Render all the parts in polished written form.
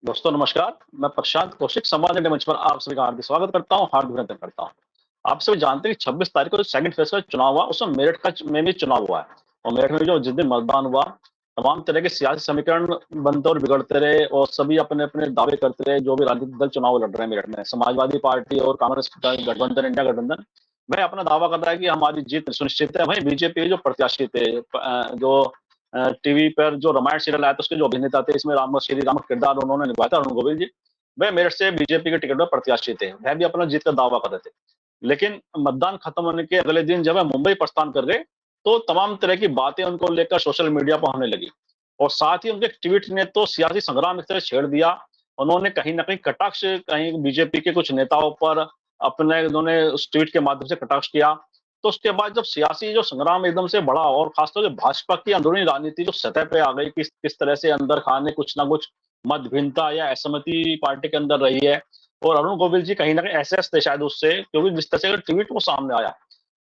दोस्तों नमस्कार, मैं प्रशांत कौशिक समाज इंडिया मंच पर आप सभी का हार्दिक स्वागत करता हूँ, हार्दिक अभिनंदन करता हूँ। आप सभी जानते हैं कि 26 तारीख को जो सेकंड फेज़ का चुनाव हुआ, उसमें मेरठ में भी चुनाव हुआ है और मेरठ में जो जिस दिन मतदान हुआ, तमाम तरह के सियासी समीकरण बनते और बिगड़ते रहे और सभी अपने-अपने दावे करते रहे, जो भी राजनीतिक दल चुनाव लड़ रहे हैं मेरठ में। समाजवादी पार्टी और कांग्रेस का गठबंधन, इंडिया गठबंधन, वह अपना दावा कर रहा है कि हमारी जीत सुनिश्चित है। वहीं बीजेपी के जो प्रत्याशी थे जो टीवी पर जो रामायण सीरियल आया था उसके जो अभिनेता थे इसमें श्री राम का किरदार उन्होंने निभाया था अरुण गोविल जी। वह मेरठ से बीजेपी के टिकट पर प्रत्याशी थे। वह भी अपना जीत का दावा कर रहे थे। लेकिन मतदान खत्म होने के अगले दिन जब वह मुंबई प्रस्थान कर गए, तो तमाम तरह की बातें उनको लेकर सोशल मीडिया पर होने लगी और साथ ही उनके ट्वीट ने तो सियासी संग्राम इस तरह छेड़ दिया। उन्होंने कहीं न कहीं कटाक्ष कहीं बीजेपी के कुछ नेताओं पर अपने उन्होंने उस ट्वीट के माध्यम से कटाक्ष किया। तो उसके बाद जब सियासी जो संग्राम एकदम से बढ़ा और खासतौर से भाजपा की अंदरूनी राजनीति जो सतह पे आ गई, किस तरह से अंदर खाने कुछ ना कुछ मतभिन्नता या असहमति पार्टी के अंदर रही है और अरुण गोविल जी कहीं न कहीं एसएस थे शायद उससे, क्योंकि जिस तरह से ट्वीट वो सामने आया।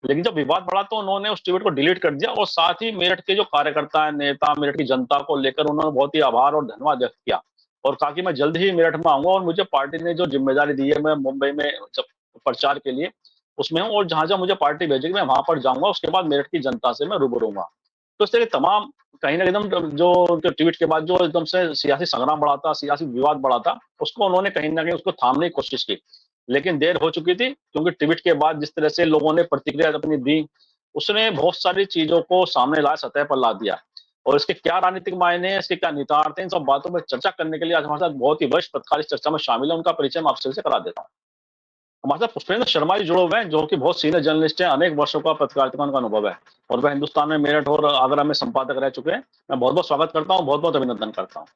लेकिन जब विवाद बढ़ा तो उन्होंने उस ट्वीट को डिलीट कर दिया और साथ ही मेरठ के जो कार्यकर्ता हैं, नेता, मेरठ की जनता को लेकर उन्होंने बहुत ही आभार और धन्यवाद व्यक्त किया और कहा कि मैं जल्द ही मेरठ में आऊँगा और मुझे पार्टी ने जो ज़िम्मेदारी दी है, मैं मुंबई में जब प्रचार के लिए उसमें हूँ और जहाँ-जहाँ मुझे पार्टी भेजेगी मैं वहाँ पर जाऊँगा, उसके बाद मेरठ की जनता से मैं रूबरू होऊँगा। तो इस तरह के तमाम कहीं न एकदम जो उनके ट्वीट के बाद जो एकदम से सियासी संग्राम बढ़ा था, सियासी विवाद बढ़ा था, उसको उन्होंने कहीं न कहीं उसको थामने की कोशिश की। लेकिन देर हो चुकी थी क्योंकि ट्वीट के बाद जिस तरह से लोगों ने प्रतिक्रिया अपनी दी, उसने बहुत सारी चीज़ों को सामने लाया, सतह पर ला दिया। और इसके क्या राजनीतिक मायने हैं, इसके क्या निहितार्थ हैं, इन सब बातों पे चर्चा करने के लिए आज हमारे साथ बहुत ही वरिष्ठ पत्रकार इस चर्चा में शामिल हैं, उनका परिचय मैं आपसे करा देता हूँ। हमारे साथ पुष्पेंद्र शर्मा जी जुड़े हुए हैं, जो कि बहुत सीनियर जर्नलिस्ट हैं, अनेक वर्षों का पत्रकारिता का उनका अनुभव है और वह हिंदुस्तान में मेरठ और आगरा में संपादक रह चुके हैं। मैं बहुत-बहुत स्वागत करता हूँ, बहुत-बहुत अभिनंदन करता हूँ।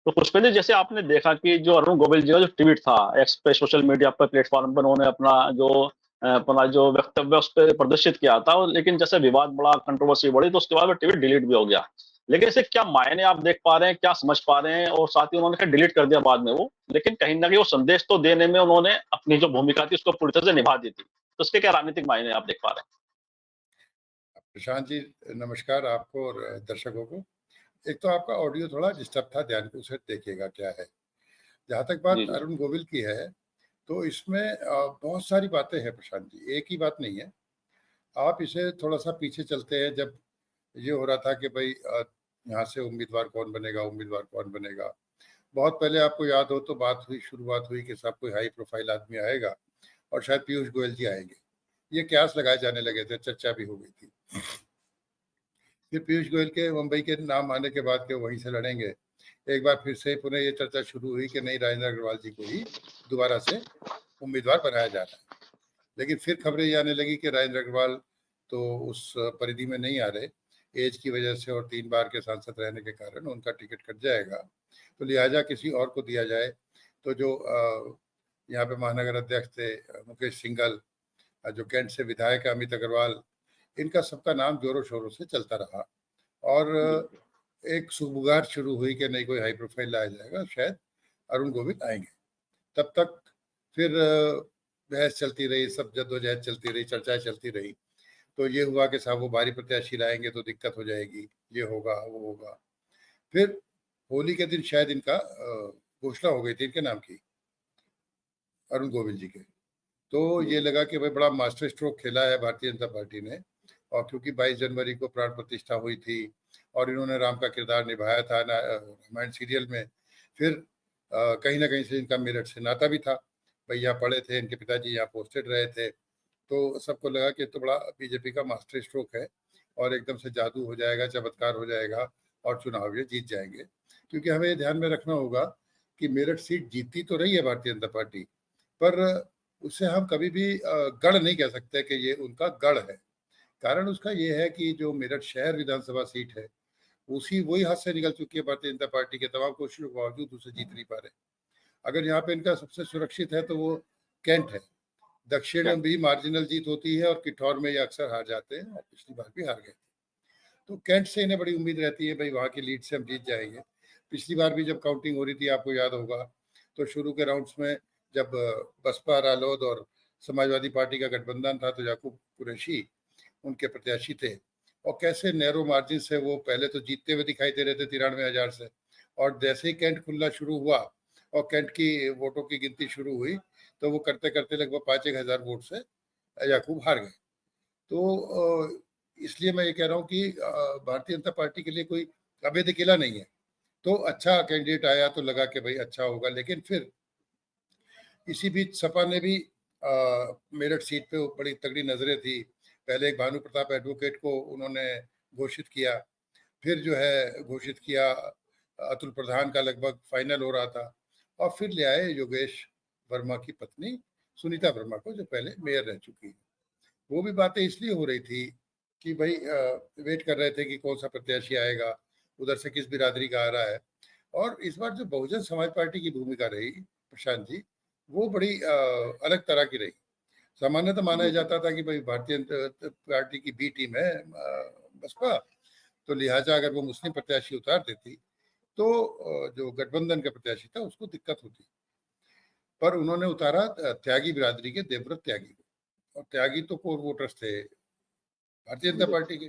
तो पुष्पेंद्र जी, जैसे आपने देखा कि जो अरुण गोविल जी का जो ट्वीट था, एक्स पे सोशल मीडिया पर प्लेटफ़ॉर्म पर उन्होंने अपना जो वक्तव्य उस पे प्रदर्शित किया था, लेकिन जैसे विवाद बढ़ा, कंट्रोवर्सी बढ़ी, तो उसके बाद वो ट्वीट डिलीट भी हो गया। लेकिन इससे क्या मायने आप देख पा रहे हैं, क्या समझ पा रहे हैं? और साथ ही उन्होंने फिर डिलीट कर दिया बाद में वो, लेकिन कहीं न कहीं वो संदेश तो देने में उन्होंने अपनी जो भूमिका थी उसको पूरी तरह से निभा दी थी। तो उसके क्या राजनीतिक मायने आप देख पा रहे हैं? प्रशांत जी, नमस्कार आपको और दर्शकों को। एक तो आपका ऑडियो थोड़ा डिस्टर्ब था, ध्यान से उसे देखिएगा क्या है। जहाँ तक जी, बात जी। अरुण गोविल की है, तो इसमें बहुत सारी बातें हैं प्रशांत जी, एक ही बात नहीं है। आप इसे थोड़ा-सा पीछे चलते हैं, जब ये हो रहा था कि भई यहाँ से उम्मीदवार कौन बनेगा, उम्मीदवार कौन बनेगा। बहुत पहले आपको याद हो तो शुरुआत हुई कि सब कोई हाई प्रोफ़ाइल आदमी आएगा और शायद पीयूष गोयल जी आएँगे। ये कयास लगाए जाने लगे थे, चर्चा भी हो गई थी। फिर पीयूष गोयल के मुंबई के नाम आने के बाद कि वो वहीं से लड़ेंगे। एक बार फिर से पुनः ये चर्चा शुरू हुई कि नहीं, राजेंद्र अग्रवाल जी को ही दोबारा से उम्मीदवार बनाया जा रहा है। लेकिन फिर खबरें ये आने लगी कि राजेंद्र अग्रवाल तो उस परिधि में नहीं आ रहे, ऐज की वजह से और 3 बार के सांसद रहने के कारण उनका टिकट कट जाएगा। तो लिहाजा किसी और को दिया जाए। तो जो यहाँ पे महानगर अध्यक्ष थे मुकेश सिंघल, जो कैंट से विधायक है अमित अग्रवाल, इनका सबका नाम ज़ोरों-शोरों से चलता रहा और जी। एक सुगबुगाहट शुरू हुई कि नहीं, कोई हाई प्रोफ़ाइल लाया जाएगा, शायद अरुण गोविल आएँगे। तब तक फिर बहस चलती रही, सब जद्दोजहद चलती रही, चर्चाएँ चलती रही। तो ये हुआ कि साहब वो बाहरी प्रत्याशी लाएँगे तो दिक्कत हो जाएगी, ये होगा, वो होगा। फिर होली के दिन शायद इनका घोषणा हो गई थी इनके नाम की, अरुण गोविल जी के। तो जी, ये जी। लगा कि भाई बड़ा मास्टर स्ट्रोक खेला है भारतीय जनता पार्टी ने। और क्योंकि 22 जनवरी को प्राण प्रतिष्ठा हुई थी और इन्होंने राम का किरदार निभाया था रामायण सीरियल में। फिर कहीं न कहीं से इनका मेरठ से नाता भी था। भई यहाँ पढ़े थे, इनके पिताजी यहाँ पोस्टेड रहे थे। तो सबको लगा कि ये तो बड़ा बीजेपी का मास्टर स्ट्रोक है और एकदम से जादू हो जाएगा, चमत्कार हो जाएगा और चुनाव ये जीत जाएँगे। क्योंकि हमें ये ध्यान में रखना होगा कि मेरठ सीट जीतती तो रही है भारतीय जनता पार्टी, पर उसे हम कभी भी गढ़ नहीं कह सकते कि ये उनका गढ़ है। कारण उसका ये है कि जो मेरठ शहर विधानसभा सीट है, उसी वही हाथ से निकल चुकी है भारतीय जनता पार्टी के तमाम कोशिशों के बावजूद उसे जीत नहीं पा रहे। अगर यहाँ पे इनका सबसे सुरक्षित है तो वो कैंट है। दक्षिण क्या में भी मार्जिनल जीत होती है और किठौर में ये अक्सर हार जाते हैं और पिछली बार भी हार गए। तो कैंट से इन्हें बड़ी उम्मीद रहती है, भई वहाँ की लीड से हम जीत जाएँगे। पिछली बार भी जब काउंटिंग हो रही थी आपको याद होगा, तो शुरू के राउंड्स में जब बसपा, रालोद और समाजवादी पार्टी का गठबंधन था तो याकूब कुरैशी उनके प्रत्याशी थे और कैसे नैरो मार्जिन से वो पहले तो जीतते हुए दिखाई दे रहे थे 93,000 से। और जैसे ही कैंट खुलना शुरू हुआ और कैंट की वोटों की गिनती शुरू हुई तो वो करते-करते लगभग 5-1000 वोट से याकूब हार गए। तो इसलिए मैं ये कह रहा हूँ कि भारतीय जनता पार्टी के लिए कोई अभेद किला नहीं है। तो अच्छा कैंडिडेट आया तो लगा कि भाई अच्छा होगा, लेकिन फिर इसी बीच सपा ने भी मेरठ सीट पे बड़ी तगड़ी नज़रें थी। पहले एक भानु प्रताप एडवोकेट को उन्होंने घोषित किया, फिर जो है घोषित किया अतुल प्रधान का लगभग फाइनल हो रहा था, और फिर ले आए योगेश वर्मा की पत्नी सुनीता वर्मा को, जो पहले मेयर रह चुकी है। वो भी बातें इसलिए हो रही थी कि भाई वेट कर रहे थे कि कौन सा प्रत्याशी आएगा, उधर से किस बिरादरी का आ रहा है। और इस बार जो बहुजन समाज पार्टी की भूमिका रही प्रशांत जी, वो बड़ी अलग तरह की रही। सामान्यतः माना जी, जाता था कि भाई भारतीय जनता पार्टी की बी टीम है बसपा, तो लिहाजा अगर वो मुस्लिम प्रत्याशी उतार देती तो जो गठबंधन का प्रत्याशी था उसको दिक्कत होती। पर उन्होंने उतारा त्यागी बिरादरी के देवव्रत त्यागी को, और त्यागी तो कोर वोटर्स थे भारतीय जनता जी, पार्टी के।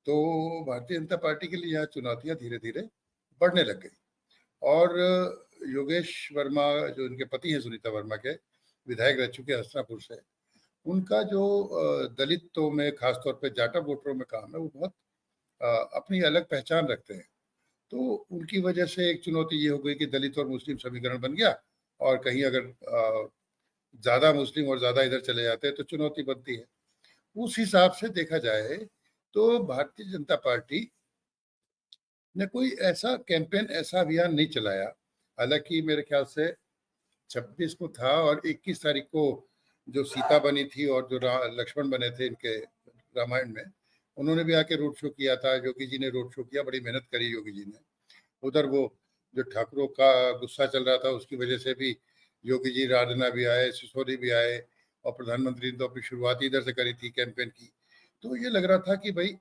तो भारतीय जनता पार्टी के लिए यहाँ चुनौतियां धीरे धीरे बढ़ने लग गई। और योगेश वर्मा जो इनके पति हैं सुनीता वर्मा के, विधायक रह चुके हस्तिनापुर से, उनका जो दलितों में खासतौर पे जाटा वोटरों में काम है, वो बहुत अपनी अलग पहचान रखते हैं। तो उनकी वजह से एक चुनौती ये हो गई कि दलित और मुस्लिम समीकरण बन गया, और कहीं अगर ज़्यादा मुस्लिम और ज़्यादा इधर चले जाते हैं तो चुनौती बनती है। उस हिसाब से देखा जाए तो भारतीय जनता पार्टी ने कोई ऐसा कैंपेन, ऐसा अभियान नहीं चलाया। हालांकि मेरे ख्याल से 26 को था और 21 तारीख को जो सीता बनी थी और जो लक्ष्मण बने थे इनके रामायण में, उन्होंने भी आके रोड शो किया था। योगी जी ने रोड शो किया, बड़ी मेहनत करी योगी जी ने। उधर वो जो ठाकुरों का गुस्सा चल रहा था उसकी वजह से भी योगी जी राजना भी आए, सिसोदी भी आए, और प्रधानमंत्री ने तो अपनी शुरुआत ही इधर से करी थी कैंपेन की। तो ये लग रहा था कि भाई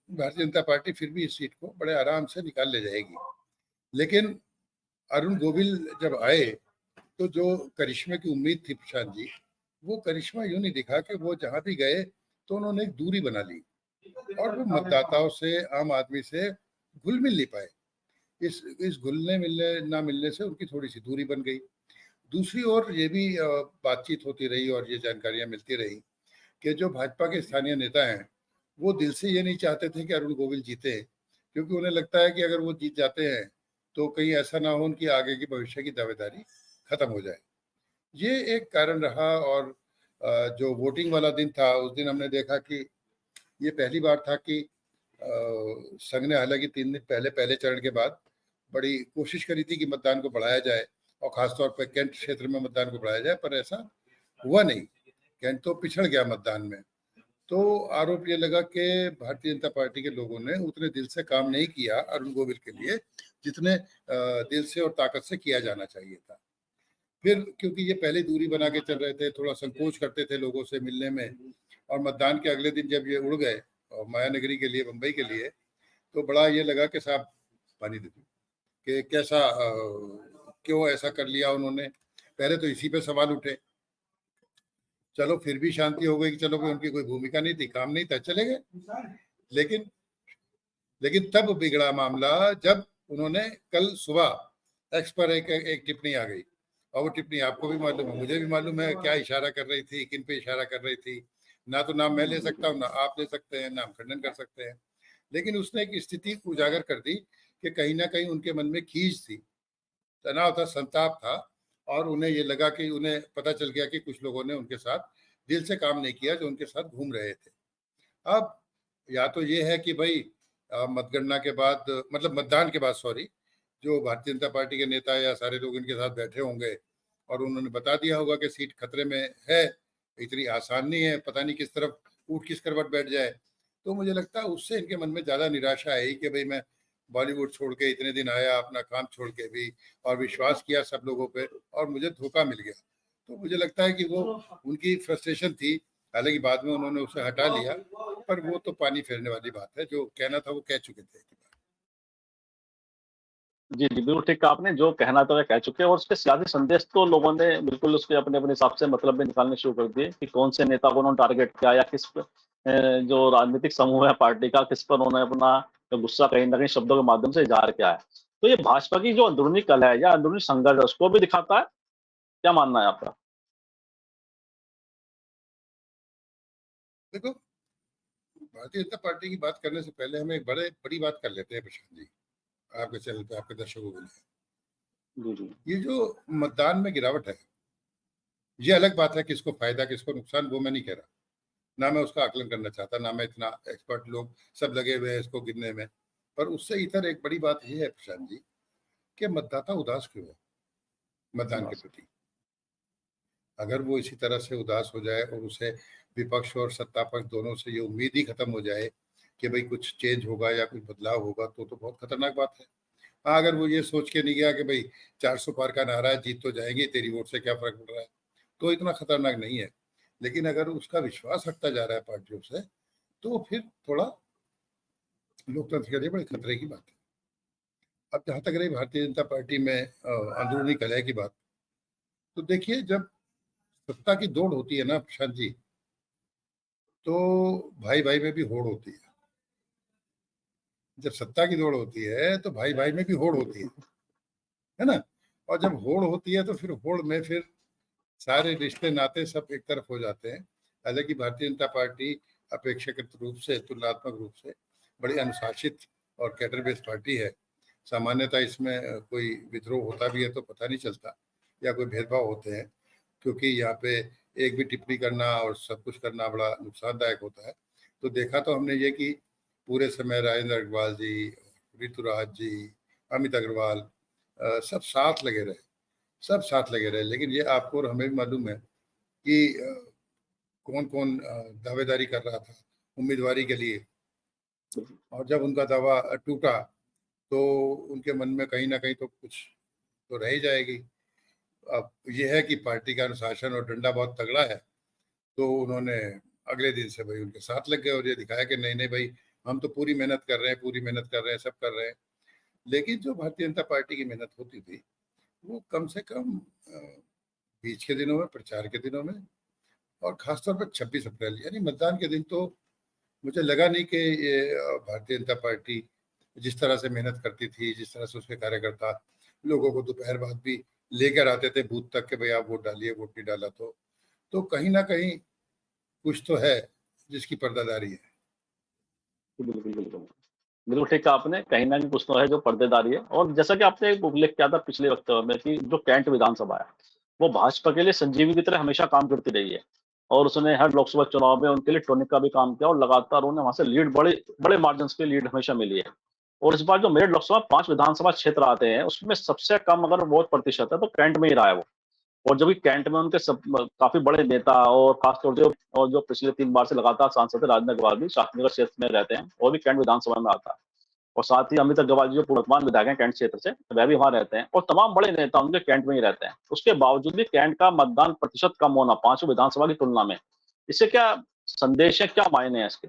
भारतीय जनता पार्टी फिर भी इस सीट को बड़े आराम से निकाल ले जाएगी। लेकिन अरुण गोविल जब आए तो जो करिश्मे की उम्मीद थी प्रशांत जी, वो करिश्मा यूं नहीं दिखा कि वो जहां भी गए तो उन्होंने एक दूरी बना ली, और वो मतदाताओं से, आम आदमी से घुल मिल नहीं पाए। इस घुलने मिलने ना मिलने से उनकी थोड़ी सी दूरी बन गई। दूसरी ओर ये भी बातचीत होती रही और ये जानकारियां मिलती रही कि जो भाजपा के स्थानीय नेता हैं, वो दिल से ये नहीं चाहते थे कि अरुण गोविल जीते, क्योंकि उन्हें लगता है कि अगर वो जीत जाते हैं तो कहीं ऐसा ना हो उनकी आगे की भविष्य की दावेदारी खत्म हो जाए। ये एक कारण रहा। और जो वोटिंग वाला दिन था, उस दिन हमने देखा कि ये पहली बार था कि संघ ने, हालांकि 3 दिन पहले पहले चरण के बाद बड़ी कोशिश करी थी कि मतदान को बढ़ाया जाए, और खासतौर पर कैंट क्षेत्र में मतदान को बढ़ाया जाए, पर ऐसा हुआ नहीं। कैंट तो पिछड़ गया मतदान में। तो आरोप ये लगा कि भारतीय जनता पार्टी के लोगों ने उतने दिल से काम नहीं किया अरुण गोविल के लिए, जितने दिल से और ताकत से किया जाना चाहिए था। फिर क्योंकि ये पहले दूरी बना के चल रहे थे, थोड़ा संकोच करते थे लोगों से मिलने में, और मतदान के अगले दिन जब ये उड़ गए और मायानगरी के लिए, मुंबई के लिए, तो बड़ा ये लगा कि साहब पानी दे दो, कि कैसा क्यों ऐसा कर लिया उन्होंने। पहले तो इसी पे सवाल उठे। चलो फिर भी शांति हो गई कि चलो भाई उनकी कोई भूमिका नहीं थी, काम नहीं था, चले गए। लेकिन लेकिन तब बिगड़ा मामला जब उन्होंने कल सुबह एक्स पर एक टिप्पणी आ गई, और वो टिप्पणी आपको भी मालूम है, मुझे भी मालूम है क्या इशारा कर रही थी, किन पे इशारा कर रही थी। ना तो नाम मैं ले सकता हूँ, ना आप ले सकते हैं, नाम खंडन कर सकते हैं। लेकिन उसने एक स्थिति उजागर कर दी कि कहीं ना कहीं उनके मन में खींच थी, तनाव था, संताप था, और उन्हें ये लगा कि उन्हें पता चल गया कि कुछ लोगों ने उनके साथ दिल से काम नहीं किया जो उनके साथ घूम रहे थे। अब या तो ये है कि भाई मतगणना के बाद, मतलब मतदान के बाद सॉरी, जो भारतीय जनता पार्टी के नेता या सारे लोग इनके साथ बैठे होंगे और उन्होंने बता दिया होगा कि सीट खतरे में है, इतनी आसान नहीं है, पता नहीं किस तरफ ऊँट किस करवट बैठ जाए। तो मुझे लगता है उससे इनके मन में ज़्यादा निराशा आई कि भाई मैं बॉलीवुड छोड़ के इतने दिन आया, अपना काम छोड़ के भी, और विश्वास किया सब लोगों पे, और मुझे धोखा मिल गया। तो मुझे लगता है कि वो उनकी फ्रस्ट्रेशन थी। हालांकि बाद में उन्होंने उसे हटा लिया, पर वो तो पानी फेरने वाली बात है, जो कहना था वो कह चुके थे। जी, जी, बिल्कुल ठीक कहा आपने, जो कहना था वह कह चुके हैं, और उसके सियासी संदेश तो लोगों ने बिल्कुल उसके अपने-अपने हिसाब से मतलब भी निकालने शुरू कर दिए कि कौन से नेता को उन्होंने टारगेट किया, या किस जो राजनीतिक समूह है पार्टी का, किस पर उन्होंने अपना जो गुस्सा कहीं न कहीं शब्दों के माध्यम से इज़हार किया है। तो ये भाजपा की जो अंदरूनी कलह है या अंदरूनी संघर्ष है, उसको भी दिखाता है? क्या मानना है आपका? देखो, भारतीय जनता पार्टी की बात करने से पहले हम एक बड़ी बात कर लेते हैं प्रशांत जी, आपके चैनल पे आपके दर्शकों के लिए। जी, जी। ये जो मतदान में गिरावट है, ये अलग बात है, किसको फायदा किसको नुकसान वो मैं नहीं कह रहा, ना मैं उसका आकलन करना चाहता, ना मैं इतना एक्सपर्ट, लोग सब लगे हुए हैं इसको गिनने में। पर उससे इतर एक बड़ी बात ये है प्रशांत जी, कि मतदाता उदास क्यों है मतदान के बस। प्रति। अगर वो इसी तरह से उदास हो जाए और उसे विपक्ष और सत्ता पक्ष दोनों से ये उम्मीद ही खत्म हो जाए कि भाई कुछ चेंज होगा या कुछ बदलाव होगा, तो बहुत खतरनाक बात है। हाँ, अगर वो ये सोच के नहीं गया कि भाई 400 पार का नारा है, जीत तो जाएंगे, तेरी वोट से क्या फर्क पड़ रहा है, तो इतना खतरनाक नहीं है। लेकिन अगर उसका विश्वास हटता जा रहा है पार्टियों से, तो फिर थोड़ा लोकतंत्र के लिए बड़े खतरे की बात है। अब जहां तक रही भारतीय जनता पार्टी में अंदरूनी कलह की बात, तो देखिए, जब सत्ता की दौड़ होती है ना प्रशांत जी, तो भाई भाई में भी होड़ होती है। जब सत्ता की दौड़ होती है तो भाई भाई में भी होड़ होती है ना। और जब होड़ होती है तो फिर होड़ में फिर सारे रिश्ते नाते सब एक तरफ हो जाते हैं। हालांकि भारतीय जनता पार्टी अपेक्षाकृत रूप से, तुलनात्मक रूप से बड़ी अनुशासित और कैडर बेस्ड पार्टी है। सामान्यतः इसमें कोई विद्रोह होता भी है तो पता नहीं चलता, या कोई भेदभाव होते हैं, क्योंकि यहाँ पे एक भी टिप्पणी करना और सब कुछ करना बड़ा नुकसानदायक होता है। तो देखा तो हमने ये कि पूरे समय राजेंद्र अग्रवाल जी, ऋतुराज जी, अमित अग्रवाल, सब साथ लगे रहे, सब साथ लगे रहे। लेकिन ये आपको और हमें भी मालूम है कि कौन कौन दावेदारी कर रहा था उम्मीदवारी के लिए, और जब उनका दावा टूटा तो उनके मन में कहीं ना कहीं तो कुछ तो रह ही जाएगी। अब ये है कि पार्टी का अनुशासन और डंडा बहुत तगड़ा है, तो उन्होंने अगले दिन से भाई उनके साथ लग गए और ये दिखाया कि नहीं नहीं भाई, हम तो पूरी मेहनत कर रहे हैं, पूरी मेहनत कर रहे हैं, सब कर रहे हैं। लेकिन जो भारतीय जनता पार्टी की मेहनत होती थी, वो कम से कम बीच के दिनों में, प्रचार के दिनों में, और खासतौर पर 26 अप्रैल यानी मतदान के दिन, तो मुझे लगा नहीं कि ये भारतीय जनता पार्टी जिस तरह से मेहनत करती थी, जिस तरह से उसके कार्यकर्ता लोगों को दोपहर बाद भी लेकर आते थे बूथ तक, के भाई आप वोट डालिए, वोट नहीं डाला तो कहीं ना कहीं कुछ तो है जिसकी पर्दादारी है। बिल्कुल, बिल्कुल। बिल्कुल ठीक कहा आपने, कहीं न कहीं कुछ तो है जो पर्देदारी है और जैसा कि आपने एक उल्लेख किया था पिछले वक्तव्य में कि जो कैंट विधानसभा है, वो भाजपा के लिए संजीवनी की तरह हमेशा काम करती रही है और उसने हर लोकसभा चुनाव में उनके लिए टॉनिक का भी काम किया और लगातार उन्हें वहाँ से लीड बड़े बड़े मार्जिन्स पे लीड हमेशा मिली है। और इस बार जो मेरठ लोकसभा 5 विधानसभा क्षेत्र आते हैं, उसमें सबसे कम अगर वोट प्रतिशत है तो कैंट में ही रहा है वो। और जब भी कैंट में उनके काफ़ी बड़े नेता और खासतौर से और जो पिछले 3 बार से लगातार सांसद है राजेंद्र अग्रवाल भी शास्त्रीनगर क्षेत्र में रहते हैं, वो भी कैंट विधानसभा में आता है। और साथ ही अमित अग्रवाल जी जो वर्तमान विधायक हैं कैंट क्षेत्र से, वह भी वहाँ रहते हैं और तमाम बड़े नेता उनके कैंट में ही रहते हैं। उसके बावजूद भी कैंट का मतदान प्रतिशत कम होना 5 विधानसभा की तुलना में, इससे क्या संदेश है, क्या मायने हैं इसके?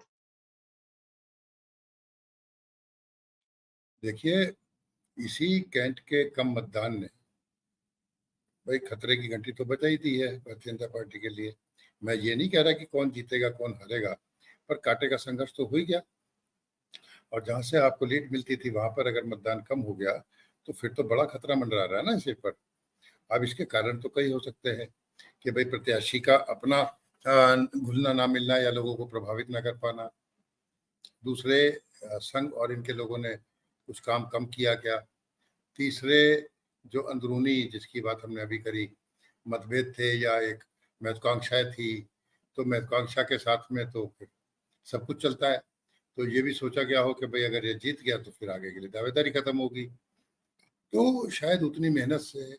देखिए, इसी कैंट के कम मतदान ने भाई खतरे की घंटी तो बजाई दी है भारतीय जनता पार्टी के लिए। मैं ये नहीं कह रहा कि कौन जीतेगा कौन हारेगा, पर कांटे का संघर्ष तो हो ही गया। और जहां से आपको लीड मिलती थी वहां पर अगर मतदान कम हो गया, तो फिर तो बड़ा खतरा मंडरा रहा है ना इस पर। अब इसके कारण तो कई हो सकते हैं, कि भाई प्रत्याशी का अपना घुलना ना मिलना या लोगों को प्रभावित ना कर पाना, दूसरे संघ और इनके लोगों ने कुछ काम कम किया क्या, तीसरे जो अंदरूनी जिसकी बात हमने अभी करी मतभेद थे या एक महत्वाकांक्षाएं थी, तो महत्वाकांक्षा के साथ में तो फिर सब कुछ चलता है। तो ये भी सोचा गया हो कि भाई अगर ये जीत गया तो फिर आगे के लिए दावेदारी खत्म होगी। तो शायद उतनी मेहनत से,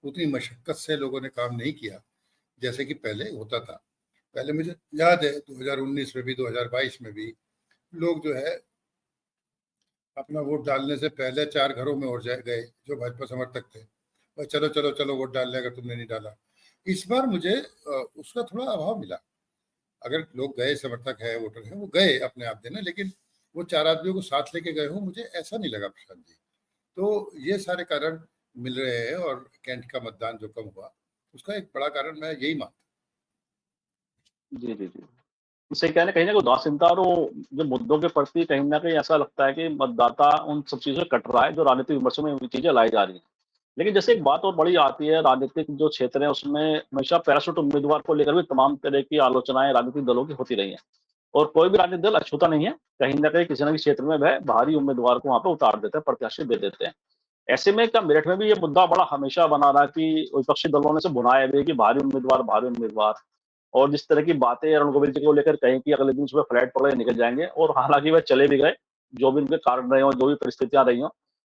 उतनी मशक्कत से लोगों ने काम नहीं किया जैसे कि पहले होता था। पहले मुझे याद है 2019 में भी, 2022 में भी लोग जो है अपना वोट डालने से पहले 4 घरों में और जाए गए जो भाजपा समर्थक थे, और चलो चलो चलो वोट डाल ले अगर तुमने नहीं डाला। इस बार मुझे उसका थोड़ा अभाव मिला। अगर लोग गए, समर्थक है, वोटर है, वो गए अपने आप देने, लेकिन वो 4 आदमियों को साथ लेके गए हो, मुझे ऐसा नहीं लगा प्रशांत जी। तो ये सारे कारण मिल रहे हैं, और कैंट का मतदान जो कम हुआ उसका एक बड़ा कारण मैं यही मानता जी, जी, जी। इससे क्या है ना, कहीं न कहीं उदासीनता और वो जो मुद्दों के प्रति कहीं न कहीं ऐसा लगता है कि मतदाता उन सब चीज़ों से कट रहा है, जो राजनीतिक विमर्शों में ये चीज़ें लाई जा रही हैं। लेकिन जैसे एक बात और बड़ी आती है, राजनीतिक जो क्षेत्र है उसमें हमेशा पैराशूट उम्मीदवार को लेकर भी तमाम तरह की आलोचनाएँ राजनीतिक दलों की होती रही हैं। और कोई भी राजनीतिक दल अछूता नहीं है, कहीं न कहीं किसी न किसी क्षेत्र में वह बाहरी उम्मीदवार को वहाँ पे उतार देते हैं, प्रत्याशी दे देते हैं। ऐसे में क्या मेरठ में भी ये मुद्दा बड़ा हमेशा बना रहा कि विपक्षी दलों ने इसे भुनाया भी है कि भारी उम्मीदवार और जिस तरह की बातें अरुण गोविल जी को लेकर कहीं कि अगले दिन सुबह फ्लाइट पकड़ के निकल जाएँगे और हालाँकि वह चले भी गए, जो भी उनके कारण रहे हों, जो भी परिस्थितियाँ रही हों।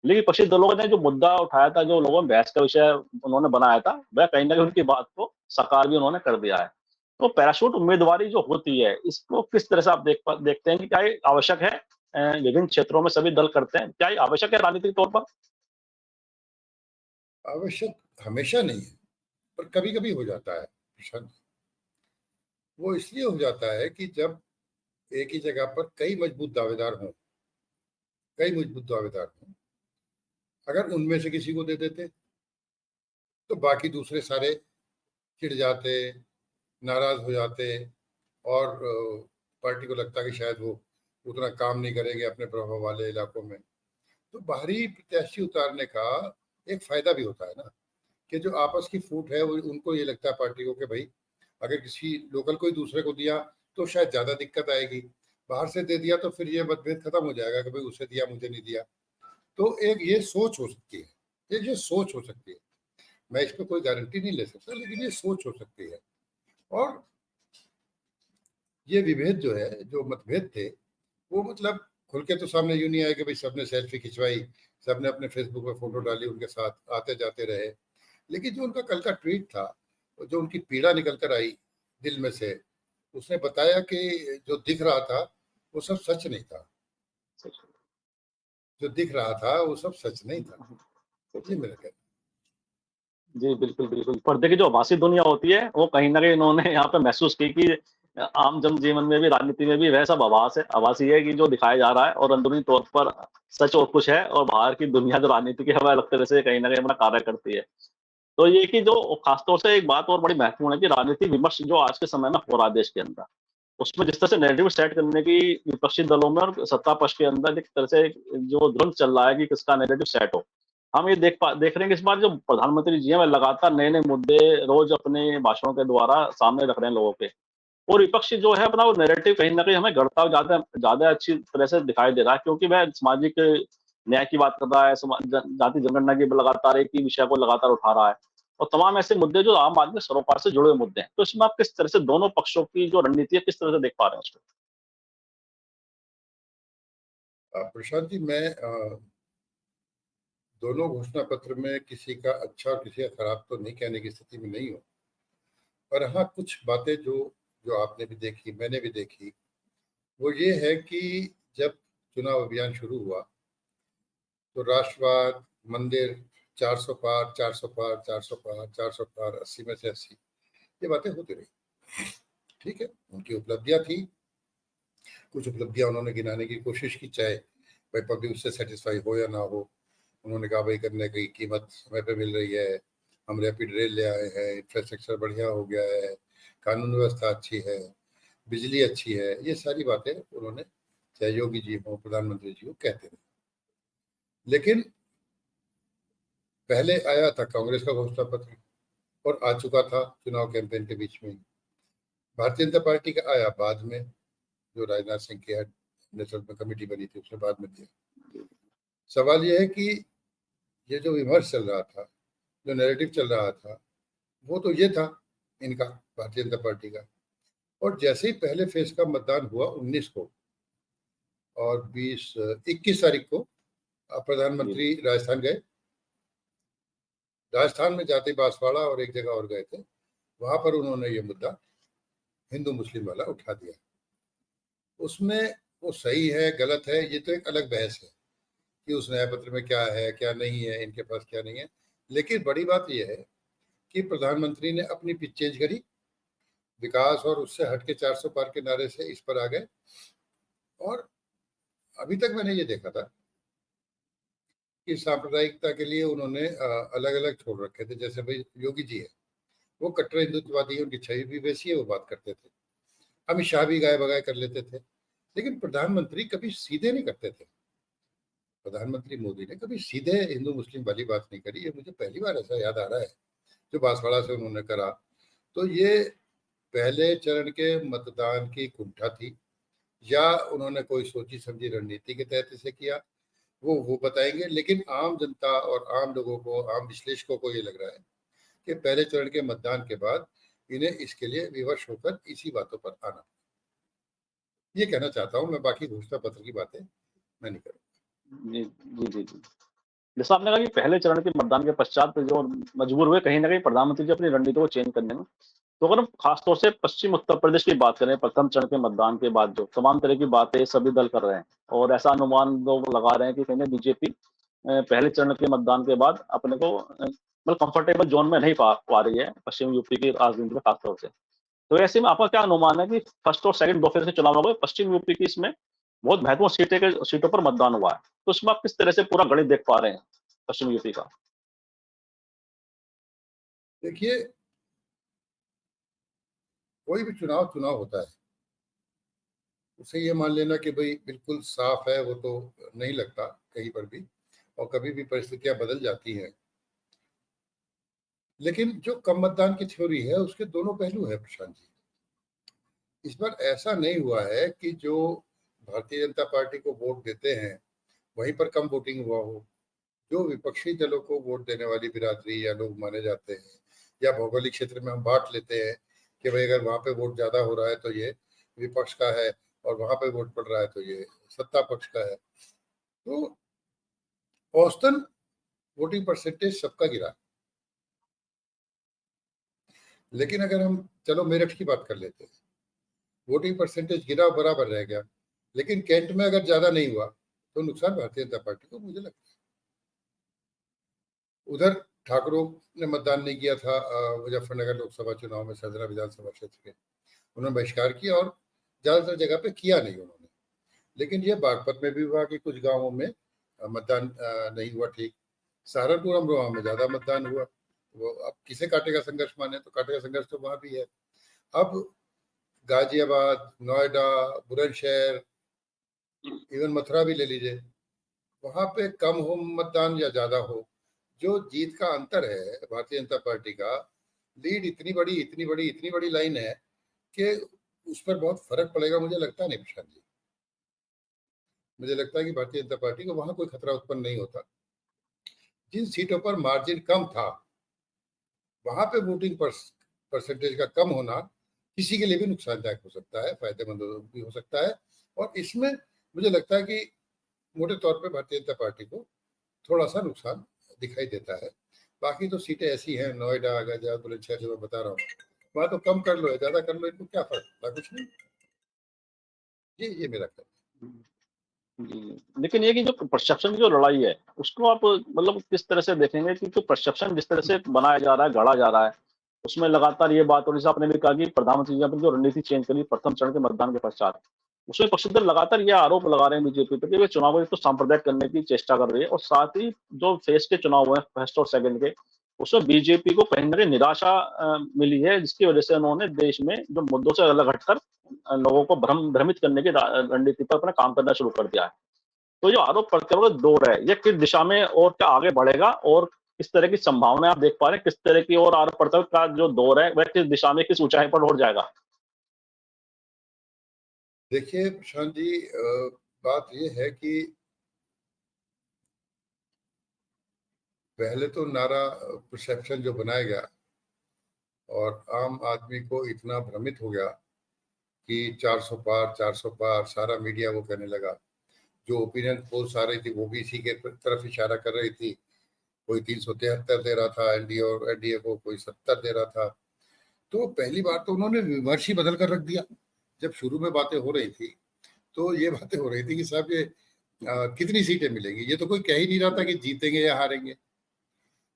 लेकिन विपक्षी दलों ने जो मुद्दा उठाया था, जो लोगों में बहस का विषय उन्होंने बनाया था, वह कहीं न कहीं उनकी बात को साकार भी उन्होंने कर दिया है। तो पैराशूट उम्मीदवारी जो होती है, इसको किस तरह से आप देखते हैं कि क्या ये आवश्यक है? विभिन्न क्षेत्रों में सभी दल करते हैं। क्या ये आवश्यक है राजनीतिक तौर पर? आवश्यक हमेशा नहीं है, पर कभी-कभी हो जाता है प्रशांत। वो इसलिए हो जाता है कि जब एक ही जगह पर कई मजबूत दावेदार हों, अगर उनमें से किसी को दे देते, तो बाकी दूसरे सारे चिढ़ जाते, नाराज़ हो जाते और पार्टी को लगता कि शायद वो उतना काम नहीं करेंगे अपने प्रभाव वाले इलाकों में। तो बाहरी प्रत्याशी उतारने का एक फ़ायदा भी होता है ना, कि जो आपस की फूट है, वो उनको ये लगता है पार्टी को कि भई अगर किसी लोकल को ही दूसरे को दिया, तो शायद ज़्यादा दिक्कत आएगी। बाहर से दे दिया तो फिर ये मतभेद खत्म हो जाएगा कि भई उसे दिया, मुझे नहीं दिया। तो एक ये सोच हो सकती है, एक ये सोच हो सकती है। मैं इस पे कोई गारंटी नहीं ले सकता, लेकिन ये सोच हो सकती है। और ये विभेद जो है, जो मतभेद थे, वो मतलब खुल के तो सामने यूँ नहीं आया कि भई सबने सेल्फी खिंचवाई, सबने अपने फ़ेसबुक पे फ़ोटो डाली, उनके साथ आते-जाते रहे। लेकिन जो उनका कल का ट्वीट था, जो उनकी पीड़ा निकल कर आई दिल में से, उसने बताया कि जो दिख रहा था, वो सब सच नहीं था। जो दिख रहा था, वो सब सच नहीं था। ये मेरा कहना है। जी, बिल्कुल, बिल्कुल। पर्दे की जो आभासी दुनिया होती है, वो कहीं न कहीं इन्होंने यहाँ पे महसूस की कि आम जनजीवन में भी, राजनीति में भी वह सब आभासी है कि जो दिखाया जा रहा है और अंदरूनी तौर पर सच और कुछ है और बाहर की दुनिया जो राजनीति की है, वह अलग तरह से कहीं न कहीं अपना कार्य करती है। तो ये कि जो खासतौर से एक बात और बड़ी महत्वपूर्ण है कि राजनीतिक विमर्श जो आज के समय में हो रहा है देश के अंदर, उसमें जिस तरह से नैरेटिव सेट करने की विपक्षी दलों में और सत्ता पक्ष के अंदर एक तरह से जो द्वंद चल रहा है कि किसका नैरेटिव सेट हो। हम ये देख रहे हैं कि इस बार जो प्रधानमंत्री जी हैं, वह लगातार नए-नए मुद्दे रोज़ अपने भाषणों के द्वारा सामने रख रहे हैं लोगों के। और विपक्ष जो है अपना वो नैरेटिव कहीं न कहीं हमें गढ़ता हुआ ज़्यादा ज़्यादा अच्छी तरह से दिखाई दे रहा है, क्योंकि वह सामाजिक न्याय की बात कर रहा है, जाति जनगणना की लगातार एक ही विषय को लगातार उठा रहा है और तमाम ऐसे मुद्दे जो आम आदमी सरोकार से जुड़े हुए मुद्दे हैं। तो इसमें आप किस तरह से दोनों पक्षों की जो रणनीति है, किस तरह से देख पा रहे हैं उसको? प्रशांत जी, मैं दोनों घोषणा पत्र में किसी का अच्छा और किसी का खराब तो नहीं कहने की स्थिति में नहीं हूँ। पर हाँ, कुछ बातें जो जो आपने भी देखी, मैंने भी देखी, वो ये है कि जब चुनाव अभियान शुरू हुआ, तो राष्ट्रवाद, मंदिर, 400 पार, 400 पार, 400 पार, 400 पार, 80 में से 80, ये बातें होती रही। ठीक है, उनकी उपलब्धियां थी, कुछ उपलब्धियां उन्होंने गिनाने की कोशिश की, चाहे भाई पब्लिक उससे सेटिस्फाई हो या ना हो। उन्होंने कहा भाई करने की कीमत समय पे मिल रही है, हम रैपिड रेल ले आए हैं, इंफ्रास्ट्रक्चर बढ़िया हो गया है, कानून व्यवस्था अच्छी है, बिजली अच्छी है, ये सारी बातें उन्होंने, चाहे योगी जी हो, प्रधानमंत्री जी हो, कहते रहे। लेकिन पहले आया था कांग्रेस का घोषणा पत्र और आ चुका था चुनाव कैंपेन के बीच में। भारतीय जनता पार्टी का आया बाद में, जो राजनाथ सिंह की नेतृत्व में कमेटी बनी थी, उसने बाद में दिया। सवाल यह है कि ये जो विमर्श चल रहा था, जो नैरेटिव चल रहा था, वो तो ये था इनका, भारतीय जनता पार्टी का। और जैसे ही पहले फेज का मतदान हुआ 19 को और 21 तारीख को जी, प्रधानमंत्री राजस्थान गए। राजस्थान में जाते बांसवाड़ा और एक जगह और गए थे, वहां पर उन्होंने ये मुद्दा हिंदू मुस्लिम वाला उठा दिया। उसमें वो सही है गलत है, ये तो एक अलग बहस है कि उस न्याय पत्र में क्या है क्या नहीं है, इनके पास क्या नहीं है। लेकिन बड़ी बात यह है कि प्रधानमंत्री ने अपनी पिच चेंज करी, विकास और उससे हटके 400 पार के नारे से इस पर आ गए। और अभी तक मैंने ये देखा था कि सांप्रदायिकता के लिए उन्होंने अलग अलग छोड़ रखे थे। जैसे भाई योगी जी है, वो कट्टर हिंदुत्ववादी है, उनकी छवि भी वैसी है, वो बात करते थे। अमित शाह भी गाय बगाए कर लेते थे, लेकिन प्रधानमंत्री कभी सीधे नहीं करते थे। प्रधानमंत्री मोदी ने कभी सीधे हिंदू मुस्लिम वाली बात नहीं करी। ये मुझे पहली बार ऐसा याद आ रहा है जो बांसवाड़ा से उन्होंने करा। तो ये पहले चरण के मतदान की कुंठा थी या उन्होंने कोई सोची समझी रणनीति के तहत इसे किया, वो बताएंगे। लेकिन आम जनता और आम लोगों को, आम विश्लेषकों को ये लग रहा है कि पहले चरण के मतदान के बाद इन्हें इसके लिए विवश होकर इसी बातों पर आना। ये कहना चाहता हूं मैं, बाकी घोषणा पत्र की बातें मैं नहीं करूंगा। जी, जी, जी, जी। जैसा आपने कहा कि पहले चरण के मतदान के पश्चात जो मजबूर हुए कहीं न कहीं प्रधानमंत्री जी अपनी रणनीति को चेंज करने में। तो अगर हम खास तौर से पश्चिम उत्तर प्रदेश की बात करें, प्रथम चरण के मतदान के बाद जो तमाम तरह की बातें सभी दल कर रहे हैं और ऐसा अनुमान लोग लगा रहे हैं कि कहीं न बीजेपी पहले चरण के मतदान के बाद अपने को मतलब कंफर्टेबल ज़ोन में नहीं पा पा रही है, पश्चिम यूपी की राजनीति में खास तौर से। तो ऐसे में आपका क्या अनुमान है कि फर्स्ट और सेकंड 2 फेज़ के चुनाव हो गए, पश्चिम यूपी की इसमें बहुत महत्वपूर्ण सीटों पर मतदान हुआ है। तो उसमें आप किस तरह से पूरा गणित देख पा रहे हैं, पश्चिम यूपी का? देखिए, कोई भी चुनाव चुनाव होता है, उसे ये मान लेना कि भाई बिल्कुल साफ है, वो तो नहीं लगता कहीं पर भी, और कभी भी परिस्थितियां बदल जाती हैं। लेकिन जो कम मतदान की थ्योरी है उसके दोनों पहलू है प्रशांत जी। इस बार ऐसा नहीं हुआ है कि जो भारतीय जनता पार्टी को वोट देते हैं वहीं पर कम वोटिंग हुआ हो। जो विपक्षी दलों को वोट देने वाली बिरादरी या लोग माने जाते हैं, या भौगोलिक क्षेत्र में हम बांट लेते हैं कि भाई अगर वहां पे वोट ज्यादा हो रहा है तो ये विपक्ष का है, और वहां पे वोट पड़ रहा है तो ये सत्ता पक्ष का है। तो औसतन वोटिंग परसेंटेज सबका गिरा। लेकिन अगर हम चलो मेरठ की बात कर लेते हैं, वोटिंग परसेंटेज गिरा, बराबर रह गया। लेकिन कैंट में अगर ज्यादा नहीं हुआ तो नुकसान भारतीय जनता पार्टी को मुझे लगता है। उधर ठाकुरों ने मतदान नहीं किया था मुजफ्फरनगर लोकसभा चुनाव में, सदरा विधानसभा क्षेत्र के, उन्होंने बहिष्कार किया और ज्यादातर जगह पे किया नहीं उन्होंने। लेकिन ये बागपत में भी हुआ कि कुछ गांवों में मतदान नहीं हुआ ठीक। सहारनपुर अमरोहा में ज्यादा मतदान हुआ। वो अब किसे कांटे का संघर्ष माने, तो कांटे का संघर्ष तो वहां भी है। अब गाजियाबाद, नोएडा, बुलंदशहर, इवन मथुरा भी ले लीजिए, वहां पे कम हो मतदान या ज्यादा हो, जो जीत का अंतर है भारतीय जनता पार्टी का, लीड इतनी बड़ी लाइन है कि उस पर बहुत फर्क पड़ेगा मुझे लगता नहीं प्रशांत जी। मुझे लगता है कि भारतीय जनता पार्टी को वहां कोई खतरा उत्पन्न नहीं होता। जिन सीटों पर मार्जिन कम था वहां पे वोटिंग परसेंटेज का कम होना किसी के लिए भी नुकसानदायक हो सकता है, फायदेमंद भी हो सकता है। और इसमें मुझे लगता है कि मोटे तौर पे भारतीय जनता पार्टी को थोड़ा सा नुकसान दिखाई देता है। बाकी तो सीटें ऐसी हैं, नोएडा, गाजियाबाद, बुलंदशहर जो मैं बता रहा हूँ, वहां तो कम कर लो या ज्यादा कर लो, इनको क्या फर्क पड़ता, कुछ नहीं। ये मेरा कहना जी, लेकिन ये कि जो परसेप्शन की जो लड़ाई है, उसको आप मतलब किस तरह से देखेंगे कि जो परसेप्शन जिस तरह से बनाया जा रहा है, गढ़ा जा रहा है, उसमें लगातार ये बात, और जैसे आपने भी कहा कि प्रधानमंत्री जी ने अपनी जो रणनीति चेंज करी प्रथम चरण के मतदान के पश्चात, उसमें पक्षी दल लगातार ये आरोप लगा रहे हैं बीजेपी पे कि वे चुनाव को एक तो सांप्रदायिक करने की चेष्टा कर रही है, और साथ ही जो फेज़ के चुनाव हुए फर्स्ट और सेकंड के, उसमें बीजेपी को कहीं न कहीं निराशा मिली है, जिसकी वजह से उन्होंने देश में जो मुद्दों से अलग हटकर लोगों को भ्रमित करने की रणनीति पर अपना काम करना शुरू कर दिया है। तो जो आरोप प्रत्यारोप का दौर है, ये किस दिशा में और क्या आगे बढ़ेगा, और किस तरह की संभावनाएँ आप देख पा रहे हैं? किस तरह की और आरोप प्रत्यारोप का जो दौर है, वह किस दिशा में, किस ऊँचाई पर और जाएगा? देखिए प्रशांत जी, बात ये है कि पहले तो नारा परसेप्शन जो बनाया गया और आम आदमी को इतना भ्रमित हो गया कि 400 पार, 400 पार, सारा मीडिया वो कहने लगा। जो ओपिनियन पोल्स आ रही थी वो भी इसी के तरफ इशारा कर रही थी। कोई 373 दे रहा था एनडीए और एनडीए को, कोई 70 दे रहा था। तो पहली बार तो उन्होंने विमर्श ही बदल कर रख दिया। जब शुरू में बातें हो रही थी तो ये बातें हो रही थी कि साहब ये कितनी सीटें मिलेंगी, ये तो कोई कह ही नहीं रहा था कि जीतेंगे या हारेंगे।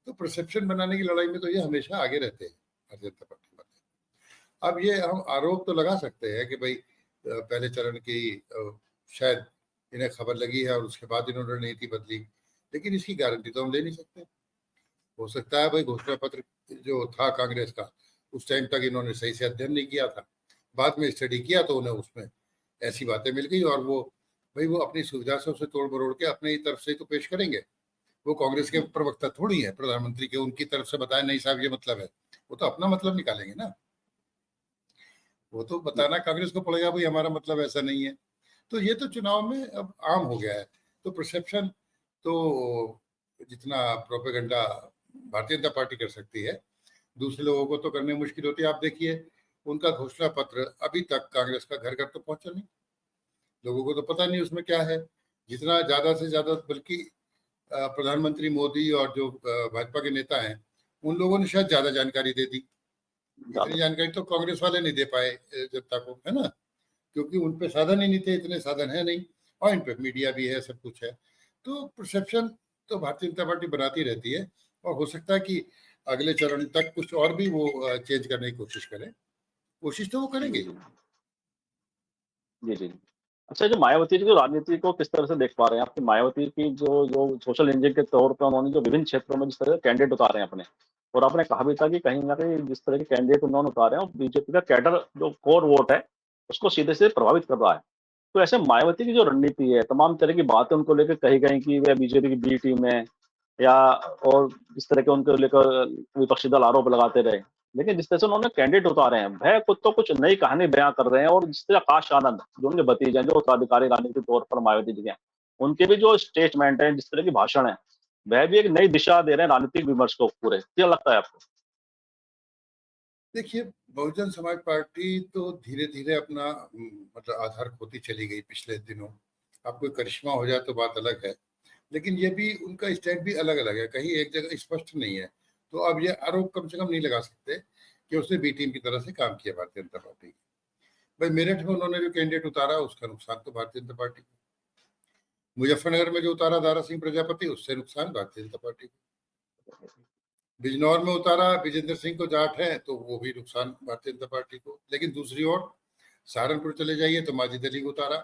तो परसेप्शन बनाने की लड़ाई में तो ये हमेशा आगे रहते हैं भारतीय जनता पार्टी वाले। अब ये हम आरोप तो लगा सकते हैं कि भाई पहले चरण की शायद इन्हें खबर लगी है और उसके बाद इन्होंने रणनीति बदली, लेकिन इसकी गारंटी तो हम ले नहीं सकते। हो सकता है भाई घोषणा पत्र जो था कांग्रेस का, उस टाइम तक इन्होंने सही से अध्ययन नहीं किया था, बाद में स्टडी किया तो उन्हें उसमें ऐसी बातें मिल गई, और वो भाई वो अपनी सुविधा से उसे तोड़ मरोड़ के अपनी तरफ से तो पेश करेंगे। वो कांग्रेस के प्रवक्ता थोड़ी है प्रधानमंत्री के, उनकी तरफ से बताया नहीं साहब ये मतलब है, वो तो अपना मतलब निकालेंगे ना, वो तो बताना कांग्रेस को पड़ेगा भाई हमारा मतलब ऐसा नहीं है। तो ये तो चुनाव में अब आम हो गया है। तो परसेप्शन तो जितना प्रोपेगेंडा भारतीय जनता पार्टी कर सकती है, दूसरे लोगों को तो करने मुश्किल होती है। आप देखिए उनका घोषणा पत्र अभी तक कांग्रेस का घर घर तो पहुंचा नहीं, लोगों को तो पता नहीं उसमें क्या है। जितना ज्यादा से ज्यादा, बल्कि प्रधानमंत्री मोदी और जो भाजपा के नेता हैं उन लोगों ने शायद ज्यादा जानकारी दे दी। इतनी जानकारी तो कांग्रेस वाले नहीं दे पाए जनता को, है ना, क्योंकि उन पे साधन ही नहीं थे, इतने साधन है नहीं, और इन पे मीडिया भी है, सब कुछ है। तो परसेप्शन तो भारतीय जनता पार्टी बनाती रहती है, और हो सकता है कि अगले चरण तक कुछ और भी वो चेंज करने की कोशिश करें, कोशिश तो वो करेंगे। जी, जी। अच्छा, जो मायावती जी की राजनीति को किस तरह से देख पा रहे हैं आप? कि मायावती की जो जो सोशल इंजन के तौर पे उन्होंने जो विभिन्न क्षेत्रों में जिस तरह के कैंडिडेट उतारे हैं अपने, और आपने कहा भी था कि कहीं न कहीं जिस तरह के कैंडिडेट उन्होंने उतारे हैं, वो बीजेपी का कैडर जो कोर वोट है, उसको सीधे-सीधे प्रभावित कर रहा है। तो ऐसे मायावती की जो रणनीति है, तमाम तरह की बातें उनको लेके कही गई कि वे बीजेपी की बी टीम है, या और इस तरह के उनको लेकर विपक्षी दल आरोप लगाते रहे। लेकिन जिस तरह से उन्होंने कैंडिडेट उतारे हैं, वह खुद तो कुछ नई कहानी बयाँ कर रहे हैं, और जिस तरह आकाश आनंद, जो उनके भतीजे हैं, जो उत्तराधिकारी राजनीतिक तौर पर मायावती जी के हैं, उनके भी जो स्टेटमेंट हैं, जिस तरह के भाषण हैं, वह भी एक नई दिशा दे रहे हैं राजनीतिक विमर्श को पूरे। क्या लगता है आपको? देखिए बहुजन समाज पार्टी तो धीरे धीरे अपना मतलब आधार खोती चली गई पिछले दिनों। अब कोई करिश्मा हो जाए तो बात अलग है, लेकिन ये भी उनका स्टैंड भी अलग अलग है, कहीं एक जगह स्पष्ट नहीं है। तो अब ये आरोप कम से कम नहीं लगा सकते कि उसने बी टीम की तरह से काम किया भारतीय जनता पार्टी की। भाई मेरठ में उन्होंने जो कैंडिडेट उतारा उसका नुकसान तो भारतीय जनता पार्टी को, मुजफ्फरनगर में जो उतारा दारा सिंह प्रजापति उससे नुकसान भारतीय जनता पार्टी को, बिजनौर में उतारा विजेंद्र सिंह को जाट है तो वो भी नुकसान भारतीय जनता पार्टी को। लेकिन दूसरी ओर सहारनपुर चले जाइए तो माजिद अली को उतारा,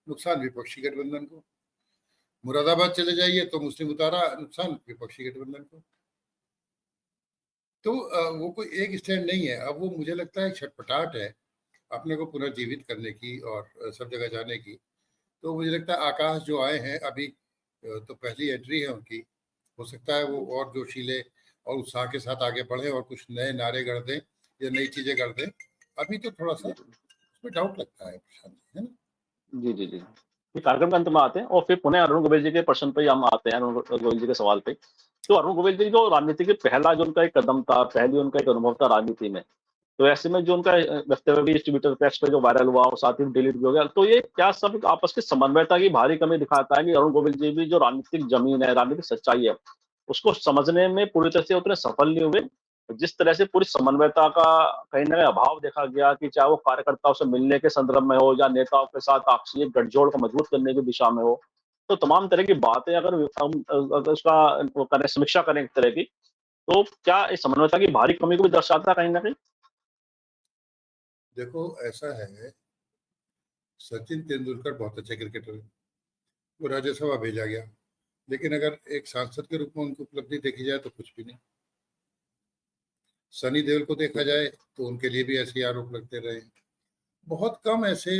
नुकसान विपक्षी गठबंधन को। मुरादाबाद चले जाइए तो मुस्लिम उतारा, नुकसान विपक्षी गठबंधन को। तो वो कोई एक स्टैंड नहीं है। अब वो मुझे लगता है छटपटाहट है अपने को पुनर्जीवित करने की और सब जगह जाने की। तो मुझे लगता है आकाश जो आए हैं अभी तो पहली एंट्री है उनकी, हो सकता है वो और जोशीले और उत्साह के साथ आगे बढ़े और कुछ नए नारे गढ़ दें या नई चीजें गढ़ दें। अभी तो थोड़ा सा उसमें डाउट लगता है प्रशांत जी, है ना। जी, जी, जी। ये कार्यक्रम के अंत में आते हैं, और फिर पुनः अरुण गोविल जी के प्रश्न पे ही हम आते हैं, अरुण गोविल जी के सवाल पे। तो अरुण गोविल जी जो राजनीति के पहला जो उनका एक कदम था, पहली उनका एक अनुभव था राजनीति में, तो ऐसे में जो उनका वक्तव्य भी ट्विटर पेज पे जो वायरल हुआ और साथ ही डिलीट भी हो गया, तो ये क्या सब आपस की समन्वयता की भारी कमी दिखाता है कि अरुण गोविल जी भी जो राजनीतिक जमीन है, राजनीतिक सच्चाई है, उसको समझने में पूरी तरह से उतने सफल नहीं हुए। जिस तरह से पूरी समन्वयता का कहीं न कहीं अभाव देखा गया, कि चाहे वो कार्यकर्ताओं से मिलने के संदर्भ में हो या नेताओं के साथ आपसी गठजोड़ को मजबूत करने की दिशा में हो, तो तमाम तरह की बातें अगर हम अगर उसका वो करें, समीक्षा करें एक तरह की, तो क्या इस समन्वयता की भारी कमी को भी दर्शाता है कहीं न कहीं? देखो ऐसा है, सचिन तेंदुलकर बहुत अच्छे क्रिकेटर है, वो राज्यसभा भेजा गया, लेकिन अगर एक सांसद के रूप में उनकी उपलब्धि देखी जाए तो कुछ भी नहीं। सनी देओल को देखा जाए तो उनके लिए भी ऐसे ही आरोप लगते रहे। बहुत कम ऐसे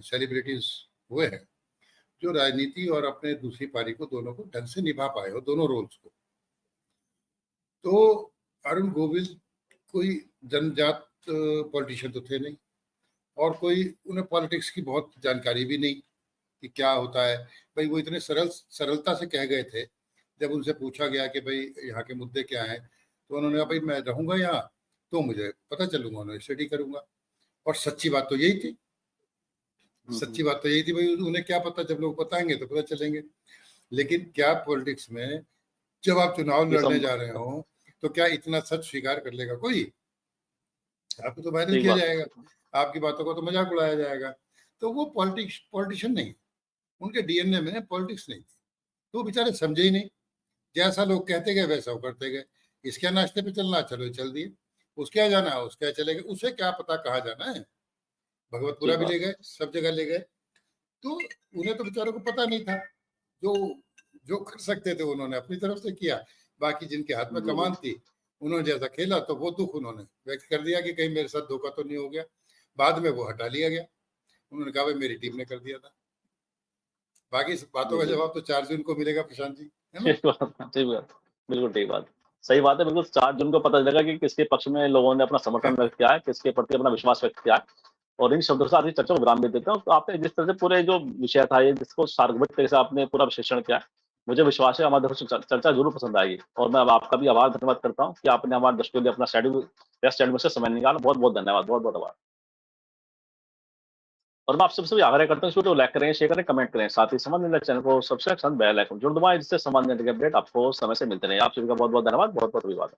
सेलिब्रिटीज हुए हैं जो राजनीति और अपने दूसरी पारी को दोनों को ढंग से निभा पाए हो, दोनों रोल्स को। तो अरुण गोविल कोई जनजात पॉलिटिशियन तो थे नहीं, और कोई उन्हें पॉलिटिक्स की बहुत जानकारी भी नहीं कि क्या होता है। भाई वो इतने सरलता से कह गए थे, जब उनसे पूछा गया कि भाई यहाँ के मुद्दे क्या हैं, तो उन्होंने कहा भाई मैं रहूंगा यहाँ तो मुझे पता चलूंगा, उन्हें स्टडी करूंगा। और सच्ची बात तो यही थी, सच्ची बात तो यही थी भाई, उन्हें क्या पता, जब लोग बताएंगे तो पता चलेंगे। लेकिन क्या पॉलिटिक्स में जब आप चुनाव ये लड़ने सम जा रहे हो तो क्या इतना सच स्वीकार कर लेगा कोई? आपको तो वायरल ठीक किया बात जाएगा, है। आपकी बातों का तो मजाक उड़ाया जाएगा। तो वो पॉलिटिशियन नहीं, उनके डीएनए में पॉलिटिक्स नहीं थी। तो वो बेचारे समझे ही नहीं, जैसा लोग कहते गए वैसा वो करते गए। इसके यहाँ नाश्ते पे चलना, चलो चल दिए। उसके यहाँ जाना, उसके यहाँ चले गए। उसे क्या पता कहाँ जाना है, भगवतपुरा ठीक भी बात ले है। गए, सब जगह ले गए। तो उन्हें तो बेचारों को पता नहीं था। जो जो कर सकते थे उन्होंने अपनी तरफ से किया, बाकी जिनके हाथ में जी, जी। कमान थी उन्होंने जैसा खेला तो वो दुख उन्होंने व्यक्त कर दिया कि कहीं मेरे साथ धोखा तो नहीं हो गया। बाद में वो हटा लिया गया। उन्होंने कहा भाई मेरी टीम ने कर दिया था। बाकी बातों का जवाब तो 4 जून को मिलेगा प्रशांत जी, है ना? ठीक बात, ठीक बात। बिल्कुल ठीक बात। सही बात है, बिल्कुल 4 जून को पता चलेगा कि किसके पक्ष में लोगों ने अपना समर्थन व्यक्त किया है, किसके प्रति अपना विश्वास व्यक्त किया है। और इन शब्दों के साथ ही चर्चा को विराम दे देता हूँ। तो आपने जिस तरह से पूरे जो विषय था ये जिसको सारगर्भित तरीके से आपने पूरा विश्लेषण किया है, मुझे विश्वास है हमारे दर्शकों को चर्चा ज़रूर पसंद आएगी। और मैं अब आपका भी आभार धन्यवाद करता हूँ कि आपने हमारे दर्शकों के लिए अपना व्यस्त शेड्यूल में से समय निकाला। बहुत-बहुत धन्यवाद, बहुत-बहुत आभार। और मैं आप सबसे भी आग्रह करता हूँ इस वीडियो को लाइक करें, शेयर करें, कमेंट करें। साथ ही संबंधित चैनल को सब्सक्राइब बेल आइकन जरूर दबाएं जिससे संबंधित अपडेट आपको समय से मिलते रहे। आप सभी का बहुत-बहुत धन्यवाद, बहुत-बहुत अभिवादन।